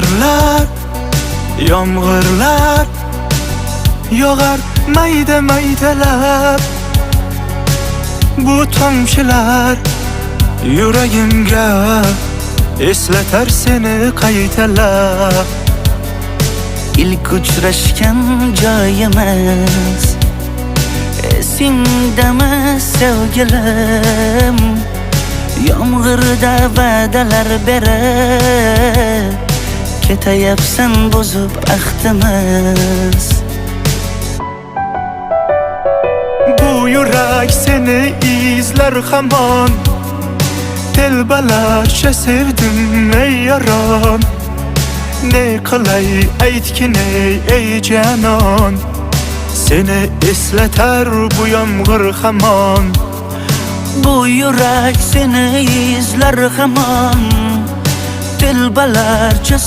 Yomg'irlar, yomg'irlar yog'ar mayda maydalab. Bu tomchilar yuragimga eslatar seni qaytalab. İlk uchrashgan joyimiz esingdami sevgilim? Yomg'irda va'dalar berib ketayapsan buzib ahdimiz. Bu yurak seni izler hamon, telbalarcha sevdim ey yaron. Ne qilay aytgin ey canon, seni eslatar bu yomg'ir hamon. Bu yurak seni izler hamon, telbalarcha